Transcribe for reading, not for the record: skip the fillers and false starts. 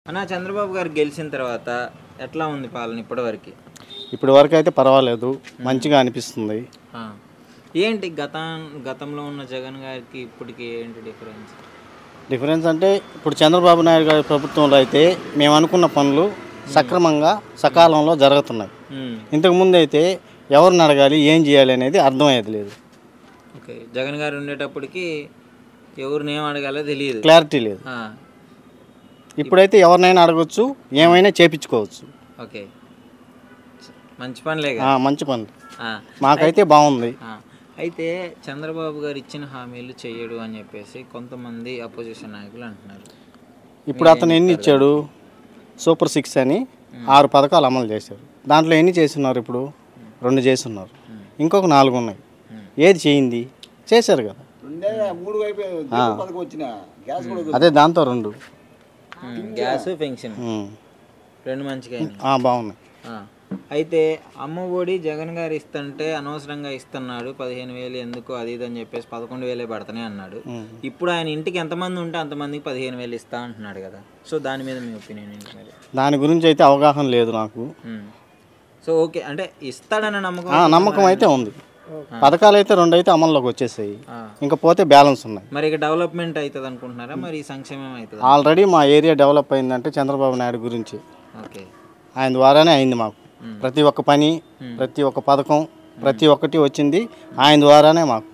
అన్న చంద్రబాబు గారు గెలిచిన తర్వాత ఎట్లా ఉంది పాలన ఇప్పటివరకు? ఇప్పటి వరకు అయితే పర్వాలేదు, మంచిగా అనిపిస్తుంది. ఏంటి గతంలో ఉన్న జగన్ గారికి ఇప్పటికి ఏంటి డిఫరెన్స్? డిఫరెన్స్ అంటే ఇప్పుడు చంద్రబాబు నాయుడు గారి ప్రభుత్వంలో అయితే మేము అనుకున్న పనులు సక్రమంగా సకాలంలో జరుగుతున్నాయి. ఇంతకుముందు అయితే ఎవరిని అడగాలి, ఏం చేయాలి అనేది అర్థమయ్యేది లేదు. ఓకే, జగన్ గారు ఉండేటప్పటికి ఎవరిని ఏం అడగాలో తెలియదు, క్లారిటీ లేదు. ఇప్పుడైతే ఎవరినైనా అడగచ్చు, ఏమైనా చేపించుకోవచ్చు. ఓకే, మంచి పనులే, మంచి పనులు, మాకైతే బాగుంది. అయితే చంద్రబాబు గారు ఇచ్చిన హామీలు చెయ్యడు అని చెప్పేసి కొంతమంది అపోజిషన్ నాయకులు అంటున్నారు. ఇప్పుడు అతను ఎన్ని ఇచ్చాడు? సూపర్ 6 అని 6 పథకాలు అమలు చేశారు. దాంట్లో ఎన్ని చేస్తున్నారు? ఇప్పుడు 2 చేస్తున్నారు, ఇంకొక 4 ఉన్నాయి. ఏది చేయింది? చేశారు కదా. అదే దాంతో 2 గ్యాస్ పెన్షన్ 2 మంచిగా బాగున్నాయి. అయితే అమ్మ ఒడి జగన్ గారు ఇస్తుంటే అనవసరంగా ఇస్తున్నాడు, 15,000 ఎందుకు అది ఇది అని చెప్పేసి 11,000 పడతానే అన్నాడు. ఇప్పుడు ఆయన ఇంటికి ఎంతమంది ఉంటే అంతమందికి 15,000 ఇస్తా అంటున్నాడు కదా. సో దాని మీద మీ ఒపీనియన్ ఏంటి మరి? దాని గురించి అయితే అవగాహన లేదు నాకు. సో ఓకే, అంటే ఇస్తాడన్న నమ్మకం అయితే ఉంది. పథకాలు అయితే 2 అయితే అమల్లోకి వచ్చేసాయి, ఇంకా పోతే బ్యాలెన్స్ ఉన్నాయి. మరి ఇక డెవలప్మెంట్ అవుతుంది అనుకుంటున్నారా? మరి సంక్షేమం అవుతుంది? ఆల్రెడీ మా ఏరియా డెవలప్ అయిందంటే చంద్రబాబు నాయుడు గురించి. ఓకే, ఆయన ద్వారానే అయింది. మాకు ప్రతి ఒక్క పని, ప్రతి ఒక్క పథకం, ప్రతి ఒక్కటి వచ్చింది ఆయన ద్వారానే మాకు.